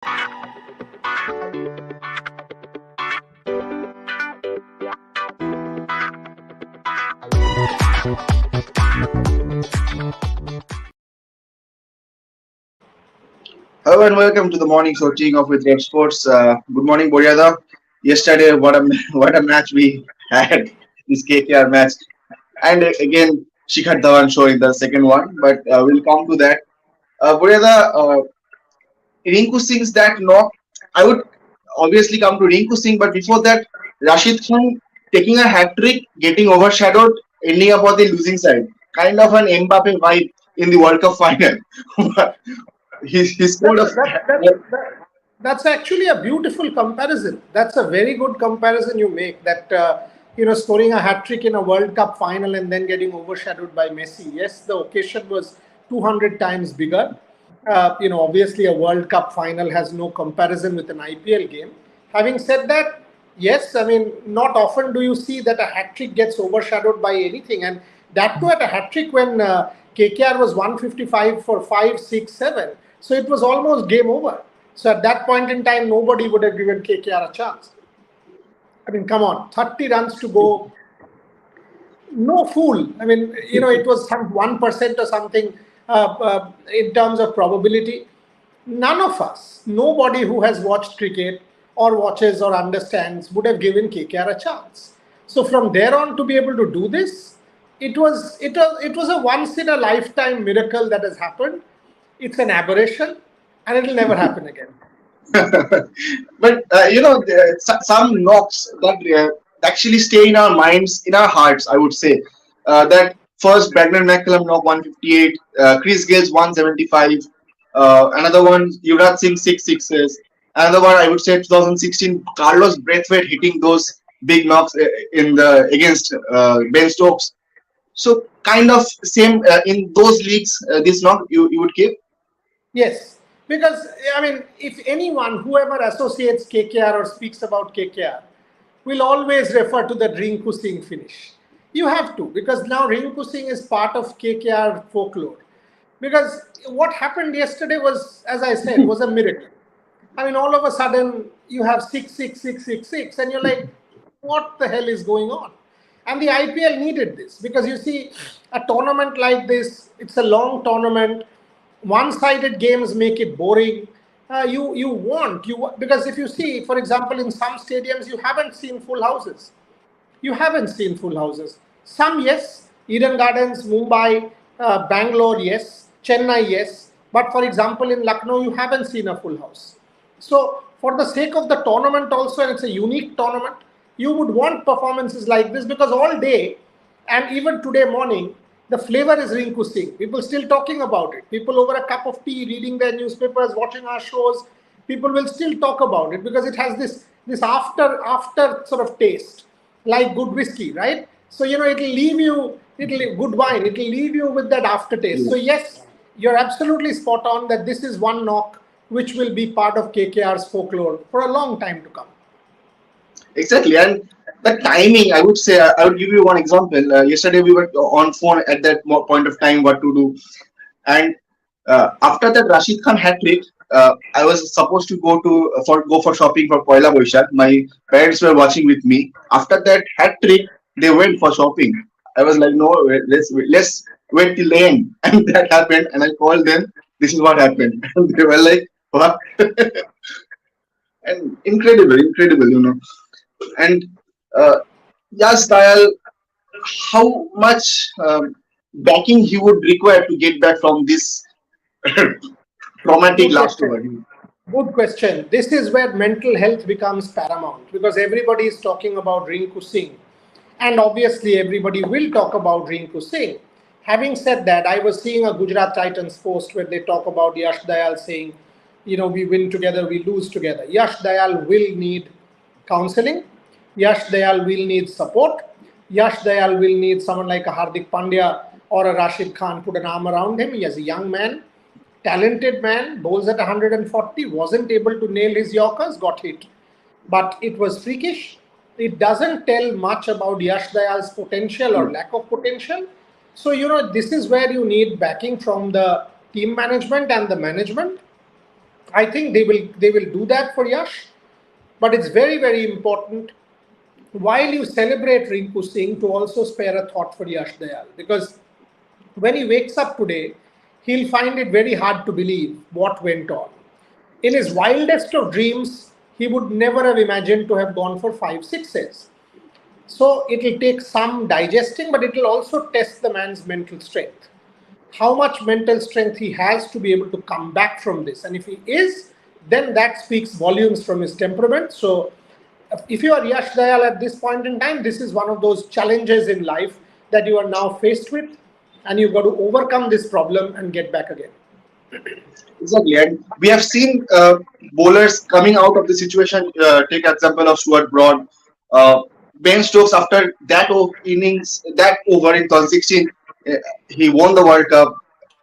Hello and welcome to the morning coaching of with RevSportz. Good morning, Boryada. Yesterday, what a what a match we had, this KKR match, and again Shikhar Dhawan show in the second one. But we'll come to that. Boryada, Rinku Singh's that knock. I would obviously come to Rinku Singh, but before that, Rashid Khan taking a hat trick, getting overshadowed, ending up on the losing side. Kind of an Mbappe vibe in the World Cup final. he scored That's a. that's actually a beautiful comparison. That's a very good comparison you make. That scoring a hat trick in a World Cup final and then getting overshadowed by Messi. Yes, the occasion was 200 times bigger. Obviously, a World Cup final has no comparison with an IPL game. Having said that, yes, I mean, not often do you see that a hat trick gets overshadowed by anything, and that too at a hat trick when KKR was 155 for 5, 6, 7. So it was almost game over. So at that point in time, nobody would have given KKR a chance. I mean, come on, 30 runs to go. No fool. I mean, it was some 1% or something in terms of probability. None of us, nobody who has watched cricket or watches or understands would have given KKR a chance. So from there on to be able to do this, it was a once in a lifetime miracle that has happened. It's an aberration, and it will never happen again. But some knocks that actually stay in our minds, in our hearts. I would say that first Bradman McCullum knock 158, Chris Gale's 175, another one Yuvraj Singh 6 sixes, another one I would say 2016 Carlos Braithwaite hitting those big knocks in the against Ben Stokes. So kind of same in those leagues. This knock you would give. Yes, because I mean, if anyone, whoever associates KKR or speaks about KKR, will always refer to the Rinku Singh finish. You have to, because now Rinku Singh is part of KKR folklore. Because what happened yesterday was, as I said, was a miracle. I mean, all of a sudden you have 6, 6, 6, 6, 6, and you're like, what the hell is going on? And the IPL needed this because you see, a tournament like this, it's a long tournament. One-sided games make it boring. Because if you see, for example, in some stadiums you haven't seen full houses. You haven't seen full houses. Some yes, Eden Gardens, Mumbai, Bangalore yes, Chennai yes. But for example, in Lucknow you haven't seen a full house. So for the sake of the tournament also, and it's a unique tournament, you would want performances like this because all day and even today morning, the flavor is Rinku Singh. People still talking about it. People over a cup of tea, reading their newspapers, watching our shows, people will still talk about it because it has this after sort of taste, like good whiskey, right? So good wine, it'll leave you with that aftertaste. So yes, you're absolutely spot on that this is one knock which will be part of KKR's folklore for a long time to come. Exactly, and the timing. I would say I would give you one example. Yesterday we were on phone at that point of time what to do, and after that Rashid Khan hat trick, I was supposed to go for shopping for Poila Boishakh. My parents were watching with me. After that hat trick, they went for shopping. I was like, no, let's wait till the end, and that happened. And I called them. This is what happened, and they were like, what? And incredible. And Yash Dayal, how much backing he would require to get back from this traumatic Good last question. over. Good question. This is where mental health becomes paramount because everybody is talking about Rinku Singh. And obviously, everybody will talk about Rinku Singh. Having said that, I was seeing a Gujarat Titans post where they talk about Yash Dayal saying, we win together, we lose together. Yash Dayal will need counseling. Yash Dayal will need support. Yash Dayal will need someone like a Hardik Pandya or a Rashid Khan put an arm around him. He is a young man, talented man, bowls at 140, wasn't able to nail his Yorkers, got hit. But it was freakish. It doesn't tell much about Yash Dayal's potential or lack of potential. So, this is where you need backing from the team management and the management. I think they will do that for Yash, but it's very very important while you celebrate Rinku Singh to also spare a thought for Yash Dayal, because when he wakes up today, he'll find it very hard to believe what went on. In his wildest of dreams, he would never have imagined to have gone for five sixes. So it'll take some digesting, but it'll also test the man's mental strength. How much mental strength he has to be able to come back from this. And if he is, then that speaks volumes from his temperament. So if you are Yash Dayal at this point in time, this is one of those challenges in life that you are now faced with, and you've got to overcome this problem and get back again. Exactly, and we have seen bowlers coming out of the situation. Take example of Stuart Broad, uh, Ben Stokes. After that innings, that over in 2016, uh, he won the World Cup,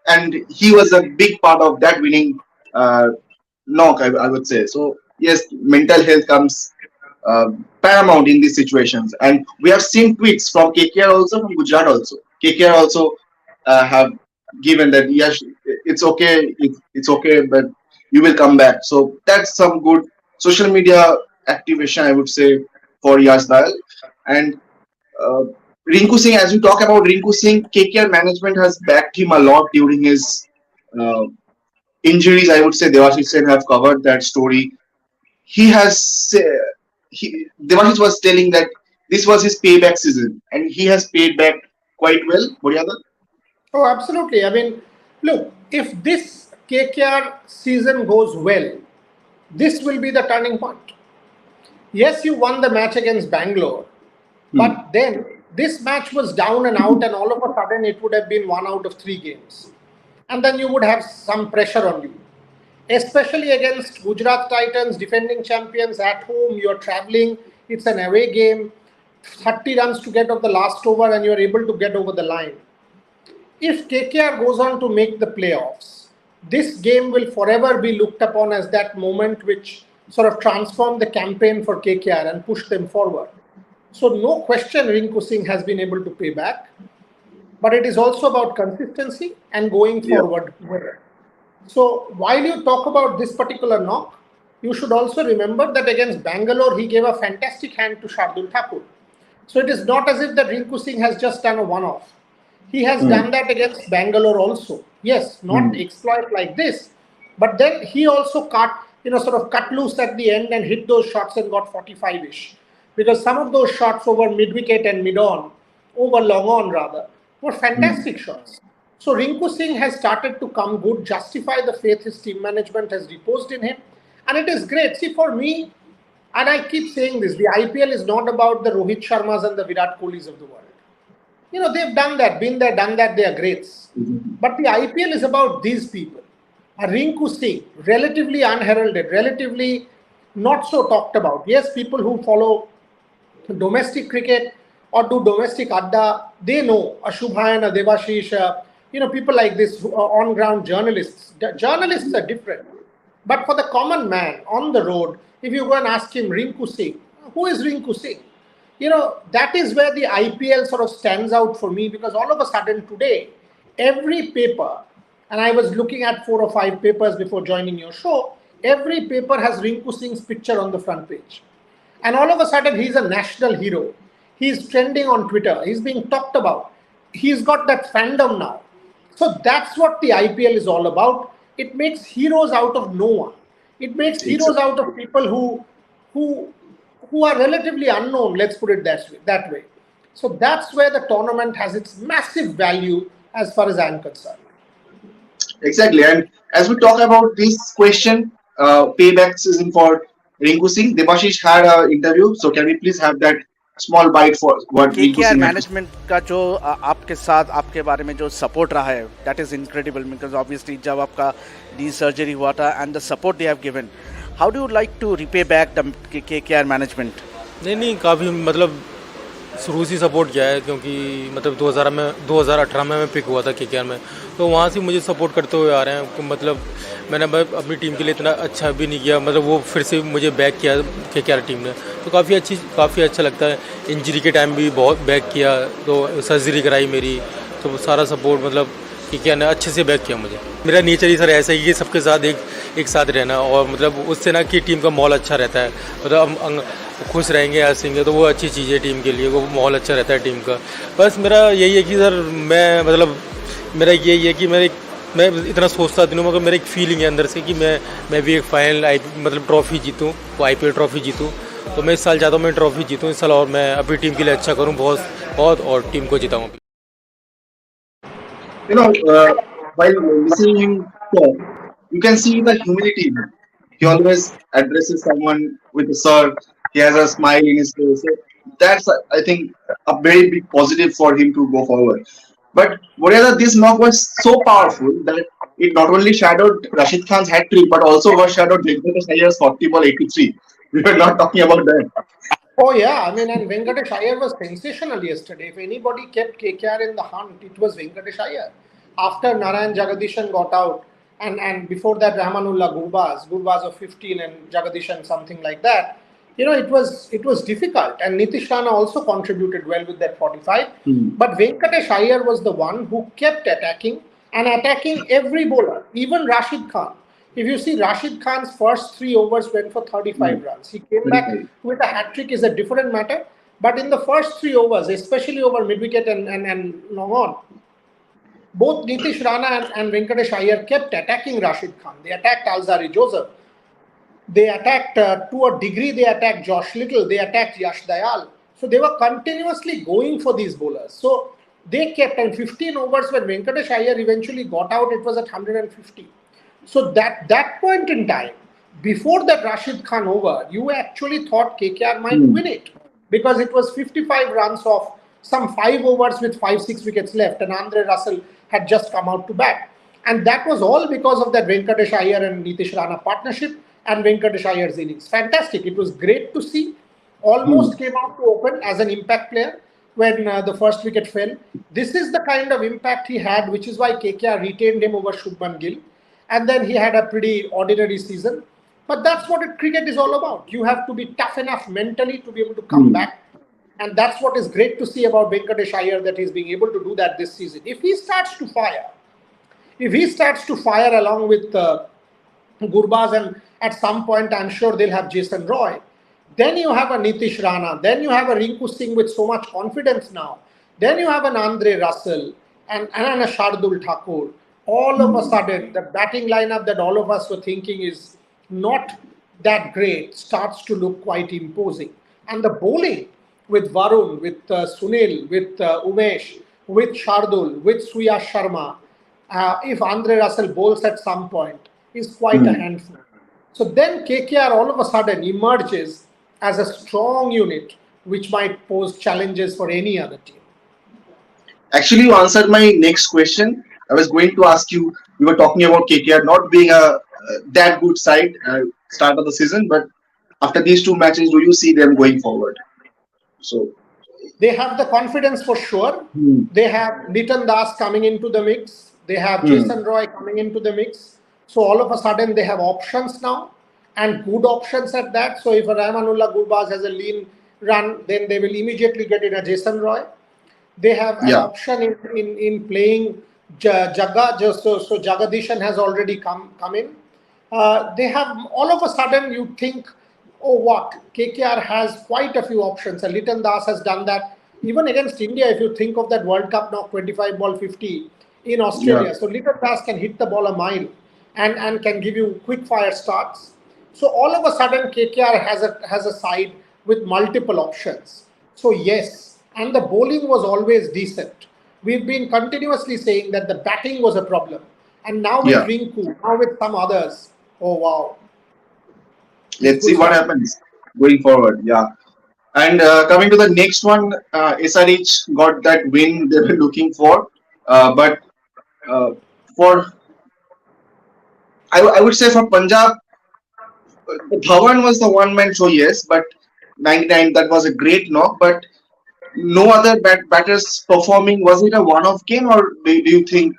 and he was a big part of that winning uh, knock. I would say so. Yes, mental health comes paramount in these situations, and we have seen tweets from KKR also, from Gujarat also. KKR also have given that yes, it's okay, it's okay, but you will come back. So that's some good social media activation, I would say, for Yash Dayal. And uh, Rinku Singh, as we talk about Rinku Singh, KKR management has backed him a lot during his uh, injuries. I would say Devashish Sen have covered that story. He has Devashish was telling that this was his payback season, and he has paid back quite well. Boryada? Oh, absolutely. I mean, look, if this KKR season goes well, this will be the turning point. Yes, you won the match against Bangalore, Hmm. but then this match was down and out, and all of a sudden it would have been one out of three games. And then you would have some pressure on you, especially against Gujarat Titans, defending champions at home. You're traveling, it's an away game, 30 runs to get off the last over, and you're able to get over the line. If KKR goes on to make the playoffs, this game will forever be looked upon as that moment which sort of transformed the campaign for KKR and pushed them forward. So, no question, Rinku Singh has been able to pay back, but it is also about consistency and going Yeah. forward with it. So, while you talk about this particular knock, you should also remember that against Bangalore, he gave a fantastic hand to Shardul Thakur. So it is not as if that Rinku Singh has just done a one-off. He has Hmm. done that against Bangalore also. Yes, not Hmm. exploit like this, but then he also sort of cut loose at the end and hit those shots and got 45-ish. Because some of those shots over mid-wicket and mid-on, over long on rather, were Hmm. fantastic shots. So Rinku Singh has started to come good, justify the faith his team management has reposed in him. And it is great. See, for me, and I keep saying this, the IPL is not about the Rohit Sharmas and the Virat Kohlis of the world. They've done that, been there, done that, they are greats. But the IPL is about these people. A Rinku Singh, relatively unheralded, relatively not so talked about. Yes, people who follow domestic cricket or do domestic adda, they know a Shubhayan, a Devashish, people like this who are on ground journalists. The journalists are different. But for the common man on the road, if you go and ask him, Rinku Singh, who is Rinku Singh? That is where the IPL sort of stands out for me, because all of a sudden today, every paper, and I was looking at 4 or 5 papers before joining your show, every paper has Rinku Singh's picture on the front page. And all of a sudden, he's a national hero. He's trending on Twitter. He's being talked about. He's got that fandom now. So that's what the IPL is all about. It makes heroes out of no one. It makes heroes Exactly. out of people who who are relatively unknown. Let's put it that way. That way. So that's where the tournament has its massive value as far as I'm concerned. Exactly. And as we talk about this question, payback season for Rinku Singh, Devashish had an interview. So can we please have that small bite for what Rinku KKR Singh had to say? Management का जो आपके साथ आपके बारे में जो support रहा है that is incredible because obviously जब आपका डी सर्जरी हुआ था and the support they have given how do you like to repay back the KKR management नहीं नहीं काफ़ी मतलब शुरू से सपोर्ट किया है क्योंकि मतलब 2018 में मैं पिक हुआ था केकेआर में, तो वहाँ से मुझे सपोर्ट करते हुए आ रहे हैं कि मतलब मैंने अपनी टीम के लिए इतना अच्छा भी नहीं किया, मतलब वो फिर से मुझे बैक किया केकेआर टीम ने, तो काफ़ी अच्छा लगता है। इंजरी के टाइम भी बहुत बैक किया, तो सर्जरी कराई मेरी, तो सारा सपोर्ट मतलब केकेआर ने अच्छे से बैक किया मुझे। मेरा नेचर ही सर ऐसा ही कि सबके साथ एक एक साथ रहना, और मतलब उससे ना कि टीम का माहौल अच्छा रहता है, मतलब हम खुश रहेंगे, हंसेंगे, तो वो अच्छी चीज़ है टीम के लिए, वो माहौल अच्छा रहता है टीम का। बस मेरा यही है कि सर मैं मतलब मेरा यही है कि मैं इतना सोचता नहीं हूँ, मगर मेरी एक फीलिंग है अंदर से कि मैं भी एक फाइनल मतलब ट्रॉफी जीतूँ, वो IPL ट्रॉफी जीतूँ। तो मैं इस साल चाहता हूँ मैं ट्रॉफी जीतूँ इस साल, और मैं अपनी टीम के लिए अच्छा करूँ बहुत बहुत, और टीम को जिताऊँ। You know, while listening him talk, you can see the humility in him. He always addresses someone with a sir. He has a smile in his face. So that's, I think, a very big positive for him to go forward. But whatever this knock was so powerful that it not only shadowed Rashid Khan's hat trick, but also overshadowed Venkatesh Iyengar's 40 ball 83. We were not talking about that. Oh yeah, I mean, and Venkatesh Iyer was sensational yesterday. If anybody kept KKR in the hunt, it was Venkatesh Iyer. After Narayan Jagadishan got out, and before that Rahmanullah Gurbaz of 15 and Jagadishan something like that, it was difficult. And Nitish Rana also contributed well with that 45. But Venkatesh Iyer was the one who kept attacking and attacking every bowler, even Rashid Khan. If you see, Rashid Khan's first 3 overs went for 35 runs. He came back 35. with a hat trick is a different matter. But in the first 3 overs, especially over mid wicket and long on, both Nitish Rana and Venkatesh Iyer kept attacking Rashid Khan. They attacked Alzari Joseph. They attacked, to a degree, they attacked Josh Little. They attacked Yash Dayal. So they were continuously going for these bowlers. So they kept, and 15 overs when Venkatesh Iyer eventually got out, it was at 150. So that point in time, before that Rashid Khan over, you actually thought KKR might win it, because it was 55 runs off some 5 overs with 5-6 wickets left, and Andre Russell had just come out to bat. And that was all because of that Venkatesh Iyer and Nitish Rana partnership and Venkatesh Iyer's innings. Fantastic. It was great to see. Almost came out to open as an impact player when the first wicket fell. This is the kind of impact he had, which is why KKR retained him over Shubman Gill. And then he had a pretty ordinary season. But that's what cricket is all about. You have to be tough enough mentally to be able to come back. And that's what is great to see about Venkatesh Iyer, that he's being able to do that this season. If he starts to fire along with Gurbaz, and at some point I'm sure they'll have Jason Roy, then you have a Nitish Rana, then you have a Rinku Singh with so much confidence now, then you have an Andre Russell and a Shardul Thakur. All of a sudden, the batting lineup that all of us were thinking is not that great starts to look quite imposing. And the bowling with Varun, with Sunil, with Umesh, with Shardul, with Suyash Sharma, if Andre Russell bowls at some point, is quite a handful. So then KKR all of a sudden emerges as a strong unit which might pose challenges for any other team. Actually, you answered my next question. I was going to ask you. We were talking about KKR not being a that good side start of the season, but after these two matches, do you see them going forward? So, They have the confidence for sure. They have Nitin Das coming into the mix. They have Jason Roy coming into the mix. So all of a sudden they have options now, and good options at that. So if Rahmanullah Gurbaz has a lean run, then they will immediately get in a Jason Roy. They have an option in playing Jaga. So Jagadishan has already come in. They have, all of a sudden you think, oh what, KKR has quite a few options. And Litan Das has done that even against India. If you think of that World Cup knock, 25 ball 50 in Australia. So Litan Das can hit the ball a mile and can give you quick fire starts. So all of a sudden KKR has a side with multiple options. So yes, and the bowling was always decent. We've been continuously saying that the batting was a problem. And now with Rinku, now with some others, oh wow. Let's see what happens going forward. Yeah. And coming to the next one, SRH got that win they were looking for. But for, I would say for Punjab, Dhawan was the one-man show, yes, but 99, that was a great knock. But no other batters performing. Was it a one-off game, or do you think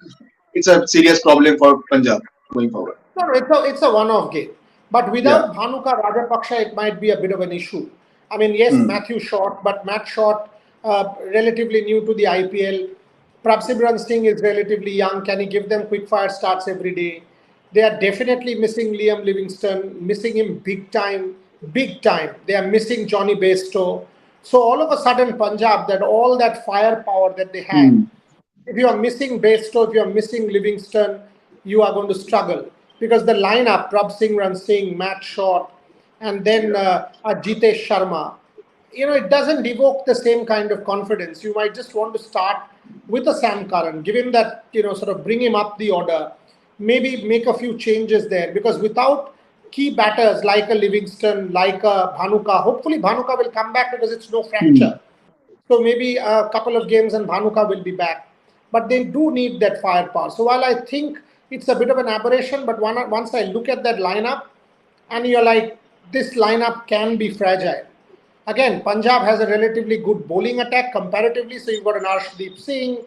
it's a serious problem for Punjab going forward? No, it's a one-off game. But without Bhanuka Rajapaksha, it might be a bit of an issue. I mean, yes, Matthew Short, but Matt Short, relatively new to the IPL. Prabhsimran Singh is relatively young. Can he give them quick fire starts every day? They are definitely missing Liam Livingston, missing him big time, big time. They are missing Johnny Bairstow. So all of a sudden, Punjab, that all that firepower that they had, Hmm. if you are missing Bairstow, if you are missing Livingston, you are going to struggle because the lineup, Prabh Singh Ran Singh, Matt Short, and then Jitesh Sharma, it doesn't evoke the same kind of confidence. You might just want to start with a Sam Curran, give him that, sort of bring him up the order, maybe make a few changes there because without key batters like a Livingston, like a Bhanuka, hopefully Bhanuka will come back because it's no Hmm. fracture. So maybe a couple of games and Bhanuka will be back. But they do need that firepower. So while I think it's a bit of an aberration, but once I look at that lineup and you're like, this lineup can be fragile. Again, Punjab has a relatively good bowling attack comparatively. So you've got an Arshdeep Singh.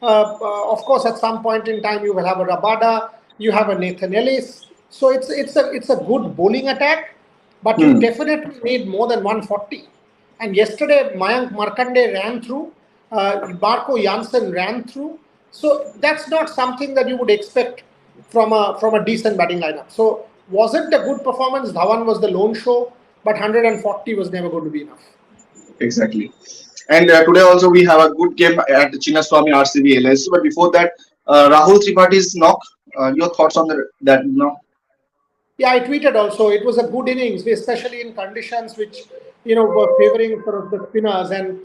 Of course, at some point in time, you will have a Rabada. You have a Nathan Ellis. So it's a good bowling attack, but you Hmm. definitely need more than 140. And yesterday, Mayank Markande ran through, Marco Janssen ran through. So that's not something that you would expect from a decent batting lineup. So was it a good performance? Dhawan was the lone show, but 140 was never going to be enough. Exactly. And today also we have a good game at Chinnaswamy RCB LSC. But before that, Rahul Tripathi's knock. Your thoughts on that? No. Yeah, I tweeted also. It was a good innings, especially in conditions which were favouring sort of the spinners, and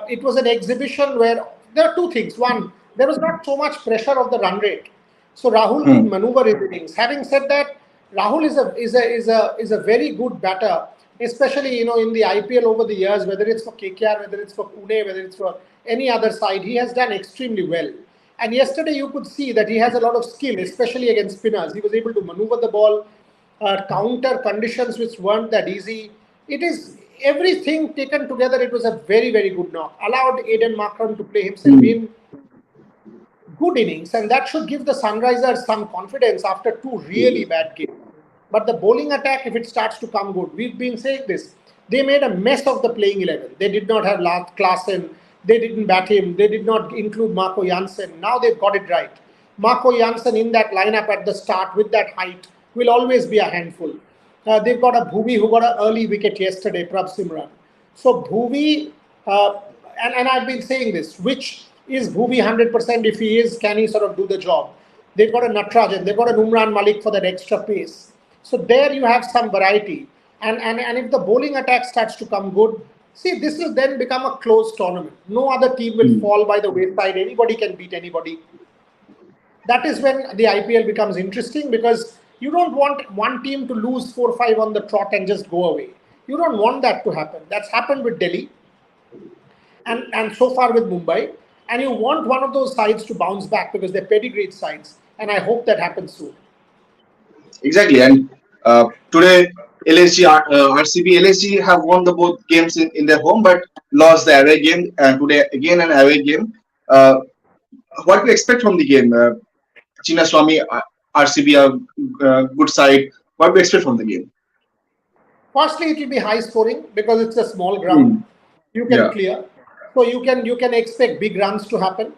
it was an exhibition where there are two things. One, there was not so much pressure of the run rate, so Rahul could Hmm. maneuver his innings. Having said that, Rahul is a very good batter, especially in the IPL over the years. Whether it's for KKR, whether it's for Pune, whether it's for any other side, he has done extremely well. And yesterday, you could see that he has a lot of skill, especially against spinners. He was able to maneuver the ball, counter conditions which weren't that easy. It is everything taken together. It was a very, very good knock. Allowed Aiden Markram to play himself Hmm. in good innings, and that should give the Sunrisers some confidence after two really bad games. But the bowling attack, if it starts to come good, we've been saying this. They made a mess of the playing 11. They did not have Lars Klassen. They didn't bat him. They did not include Marco Janssen. Now they've got it right. Marco Janssen in that lineup at the start with that height will always be a handful. They've got a Bhuvi who got an early wicket yesterday, Prabh Simran. So Bhuvi, uh, and I've been saying this, which is Bhuvi 100%? If he is, can he sort of do the job? They've got a Natrajan, they've got an Umran Malik for that extra pace. So there you have some variety. And if the bowling attack starts to come good, see, this will then become a close tournament. No other team will Hmm. fall by the wayside. Anybody can beat anybody. That is when the IPL becomes interesting because you don't want one team to lose 4-5 on the trot and just go away. You don't want that to happen. That's happened with Delhi and so far with Mumbai. And you want one of those sides to bounce back because they're pedigreed sides. And I hope that happens soon. Exactly. And today, LSG, RCB, LSG have won the both games in their home, but lost the away game. And today again an away game. Uh, what do you expect from the game? Chinnaswamy, RCB are good side. What do you expect from the game? Firstly, it will be high scoring because it's a small ground. Hmm. You can Yeah. clear, so you can expect big runs to happen.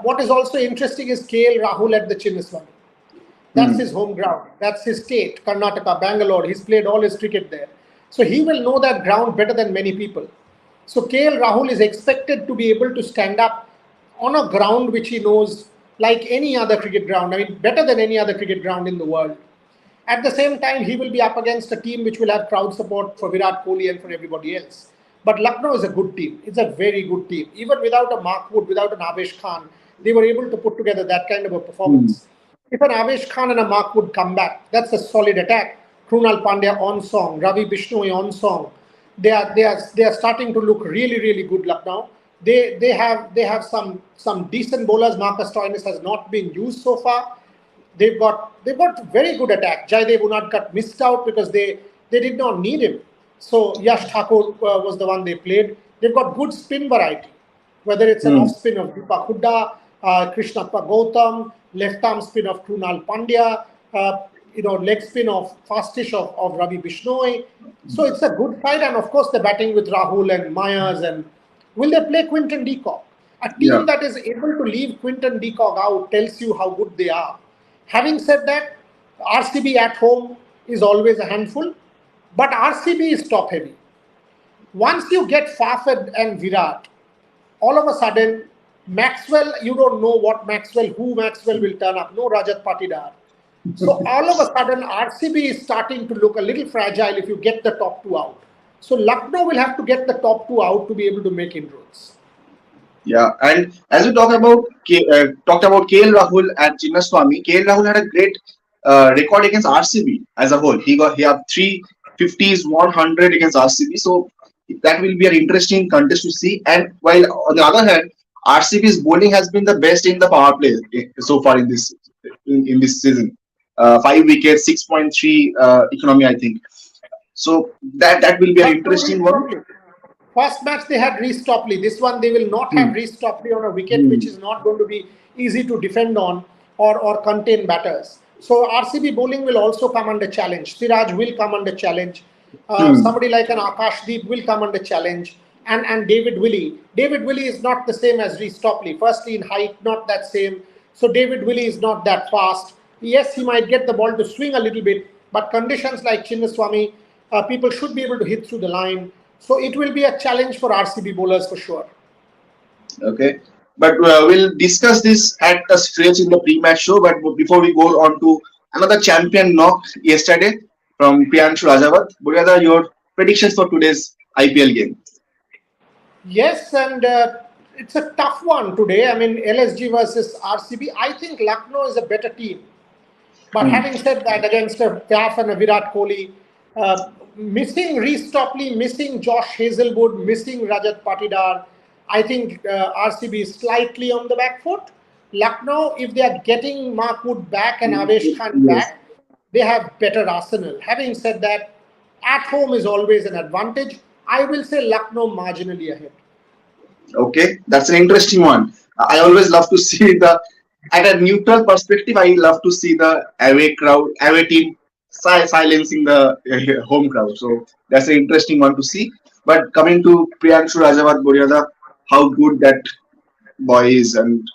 What is also interesting is KL Rahul at the Chinnaswamy. That's Hmm. his home ground. That's his state, Karnataka, Bangalore. He's played all his cricket there. So he will know that ground better than many people. So KL Rahul is expected to be able to stand up on a ground which he knows like any other cricket ground. I mean, better than any other cricket ground in the world. At the same time, he will be up against a team which will have crowd support for Virat Kohli and for everybody else. But Lucknow is a good team. It's a very good team. Even without a Mark Wood, without an Avesh Khan, they were able to put together that kind of a Hmm. performance. If an Avesh Khan and a Mark Wood come back, that's a solid attack. Krunal Pandya on song, Ravi Bishnoi on song. They are starting to look really really good. Lucknow. They have some decent bowlers. Marcus Stoinis has not been used so far. They've got very good attack. Jaidev Unadkat missed out because they did not need him. So Yash Thakur was the one they played. They've got good spin variety, whether it's an Hmm. off spin of Deepak Hooda, Krishnappa Gautam, left arm spin of Krunal Pandya, leg spin of fastish of Ravi Bishnoi. So it's a good fight, and of course the batting with Rahul and Myers. And will they play Quinton de Kock? A Yeah. team that is able to leave Quinton de Kock out tells you how good they are. Having said that, RCB at home is always a handful, but RCB is top heavy. Once you get Fafed and Virat, all of a sudden, Maxwell, you don't know who Maxwell will turn up. No Rajat Patidar. So all of a sudden, RCB is starting to look a little fragile if you get the top two out. So Lucknow will have to get the top two out to be able to make inroads. Yeah, and as we talked about KL Rahul and Chinnaswamy, KL Rahul had a great record against RCB as a whole. He have 350s, 100 against RCB. So that will be an interesting contest to see. And while on the other hand, RCB's bowling has been the best in the power play so far in this season. 5 wickets, 6.3 economy, I think. So that will be an interesting one. First match they had Reece Topley. This one they will not have Reece Topley on a wicket, which is not going to be easy to defend on or contain batters. So RCB bowling will also come under challenge. Siraj will come under challenge. Somebody like an Akashdeep will come under challenge. And David Willey. David Willey is not the same as Reece Topley. Firstly, in height, not that same. So David Willey is not that fast. Yes, he might get the ball to swing a little bit, but conditions like Chinnaswamy, people should be able to hit through the line. So it will be a challenge for RCB bowlers for sure. Okay, but we'll discuss this at a stretch in the pre-match show. But before we go on to another champion knock yesterday from Priyanshu Rajawat, Buryada, your predictions for today's IPL game? Yes, and it's a tough one today. I mean, LSG versus RCB. I think Lucknow is a better team. But having said that, against a Faf and a Virat Kohli, missing Reece Topley, missing Josh Hazelwood, missing Rajat Patidar, I think RCB is slightly on the back foot. Lucknow, if they are getting Mark Wood back and Avesh Khan back, they have better arsenal. Having said that, at home is always an advantage. I will say Lucknow marginally ahead. Okay, that's an interesting one. I always love to see at a neutral perspective, I love to see the away team silencing the home crowd. So that's an interesting one to see. But coming to Priyanshu Rajawat, Buryada, how good that boy is, and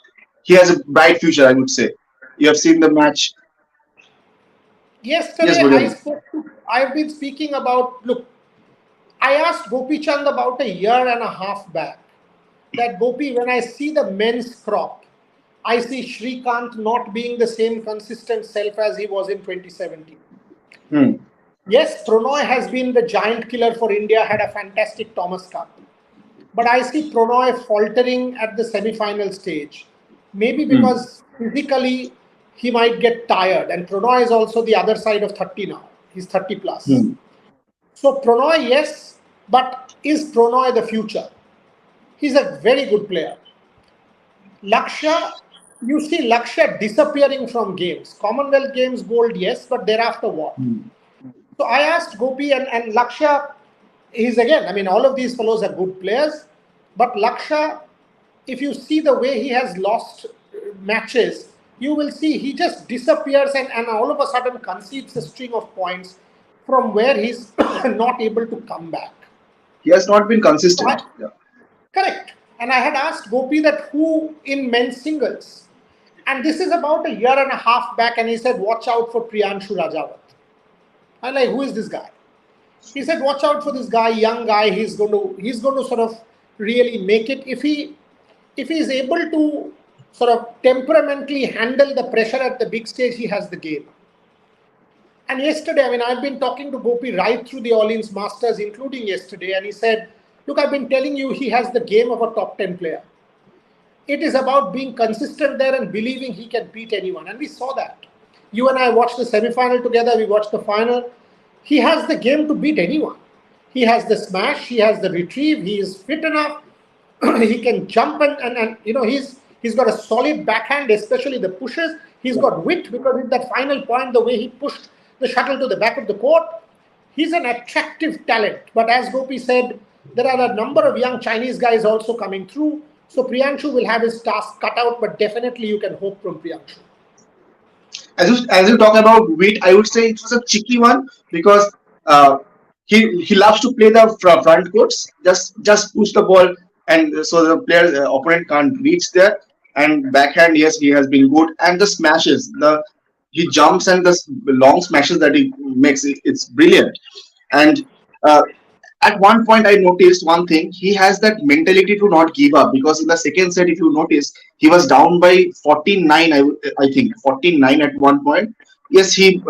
he has a bright future, I would say. You have seen the match. Yesterday, I've been speaking about, look, I asked Gopi Chand about a year and a half back that Gopi, when I see the men's crop, I see Shrikant not being the same consistent self as he was in 2017. Yes, Pranoy has been the giant killer for India, had a fantastic Thomas Cup. But I see Pranoy faltering at the semi-final stage. Maybe because physically he might get tired. And Pranoy is also the other side of 30 now. He's 30 plus. So Pranoy, yes, but is Pranoy the future? He's a very good player. Lakshya, you see Lakshya disappearing from games. Commonwealth Games gold, yes, but thereafter what? So I asked Gopi and Lakshya, he's again, I mean, all of these fellows are good players, but Lakshya, if you see the way he has lost matches, you will see he just disappears and all of a sudden concedes a string of points from where he's not able to come back. He has not been consistent. Correct. And I had asked Gopi that who in men's singles. And this is about a year and a half back, and he said, watch out for Priyanshu Rajawat. I'm like, who is this guy? He said, watch out for this guy, young guy. He's going to sort of really make it. If he is able to sort of temperamentally handle the pressure at the big stage, he has the game. And yesterday, I mean, I've been talking to Gopi right through the Orleans Masters, including yesterday, and he said, look, I've been telling you he has the game of a top 10 player. It is about being consistent there and believing he can beat anyone. And we saw that. You and I watched the semi-final together. We watched the final. He has the game to beat anyone. He has the smash. He has the retrieve. He is fit enough. He can jump and you know, he's got a solid backhand, especially the pushes. He's got wit because in that final point, the way he pushed the shuttle to the back of the court, he's an attractive talent. But as Gopi said, there are a number of young Chinese guys also coming through. So Priyanshu will have his task cut out, but definitely you can hope from Priyanshu. As you talk about wit, I would say it was a cheeky one because he loves to play the front courts, just push the ball, and so the player opponent can't reach there. And backhand, yes, he has been good, and the smashes, the he jumps and the long smashes that he makes, it's brilliant. And uh, at one point I noticed one thing. He has that mentality to not give up, because in the second set, if you notice, he was down by 14-9. I think 14-9 at one point. Yes, he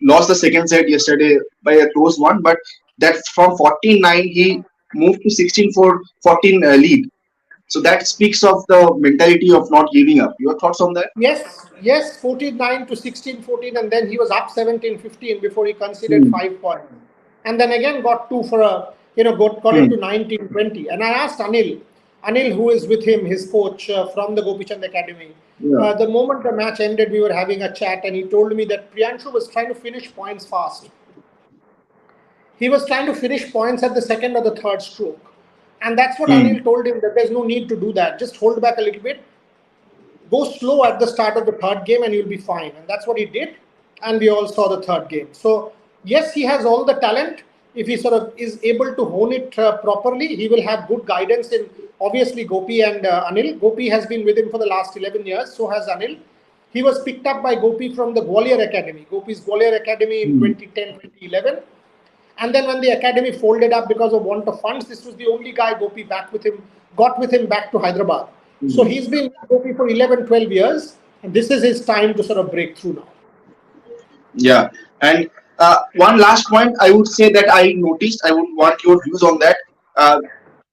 lost the second set yesterday by a close one, but that from 14-9 he moved to 16-4, 14 lead. So that speaks of the mentality of not giving up. Your thoughts on that? Yes, 14-9 to 16-14, and then he was up 17-15 before he conceded Hmm. 5 points. And then again got two for a, got it Hmm. to 19-20. And I asked Anil, who is with him, his coach from the Gopichand Academy, Yeah. the moment the match ended, we were having a chat, and he told me that Priyanshu was trying to finish points fast. He was trying to finish points at the second or the third stroke. And that's what Hmm. Anil told him, that there's no need to do that. Just hold back a little bit, go slow at the start of the third game, and you'll be fine. And that's what he did. And we all saw the third game. So, yes, he has all the talent. If he sort of is able to hone it properly, he will have good guidance in, obviously, Gopi and Anil. Gopi has been with him for the last 11 years. So has Anil. He was picked up by Gopi from the Gwalior Academy, Gopi's Gwalior Academy in Hmm. 2010, 2011. And then when the academy folded up because of want of funds, this was the only guy Gopi got with him back to Hyderabad. So Hmm. he's been with Gopi for 11, 12 years. And this is his time to sort of break through now. Yeah, and one last point I would say that I noticed. I would want your views on that. Uh,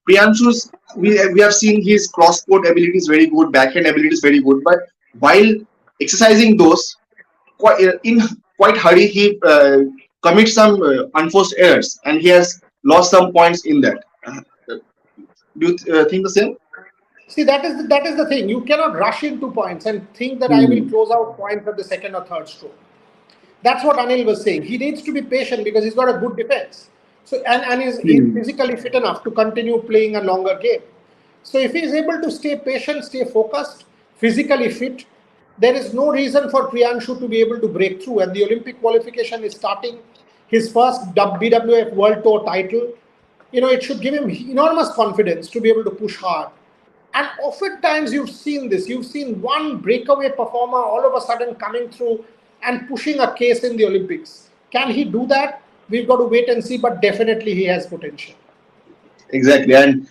Priyanshu's, we have seen his cross court ability is very good, backhand ability is very good, but while exercising those, in quite hurry, he commits some unforced errors, and he has lost some points in that. Do you think the same? See, that is the thing. You cannot rush into points and think that I will Hmm. close out points at the second or third stroke. That's what Anil was saying. He needs to be patient because he's got a good defense. So and he's Hmm. physically fit enough to continue playing a longer game. So if he is able to stay patient, stay focused, physically fit, there is no reason for Priyanshu to be able to break through. And the Olympic qualification is starting. His first BWF World Tour title. It should give him enormous confidence to be able to push hard. And oftentimes you've seen this. You've seen one breakaway performer all of a sudden coming through and pushing a case in the Olympics. Can he do that? We've got to wait and see, but definitely he has potential. Exactly, and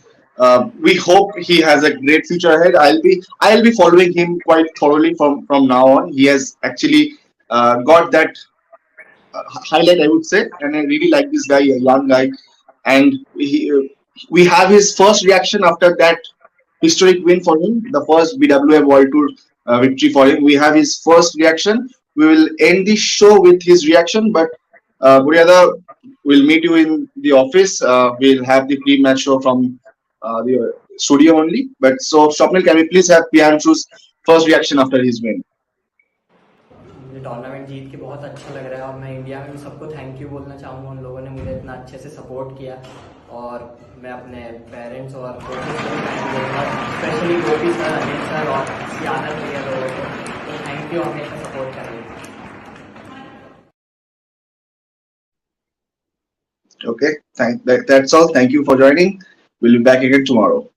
we hope he has a great future ahead. I'll be following him quite thoroughly from now on. He has actually got that highlight, I would say, and I really like this guy, a young guy, and we have his first reaction after that historic win for him, the first BWF World Tour victory for him. We have his first reaction. We will end the show with his reaction, but Buryada, we'll meet you in the office. We'll have the pre-match show from the studio only. But so, Swapnil, can we please have Priyanshu's first reaction after his win? मुझे tournament जीत के बहुत अच्छा लग रहा है और मैं India में भी सबको थैंक यू बोलना चाहूँगा उन लोगों ने मुझे इतना अच्छे से सपोर्ट किया और मैं अपने पेरेंट्स और कोचेस को भी थैंक दूँगा स्पेशली गोपी सर अनिल सर और सियानत भैया लोगों को तो थैंक यू हमेशा सपोर्ट करेंगे Okay, that's all. Thank you for joining. We'll be back again tomorrow.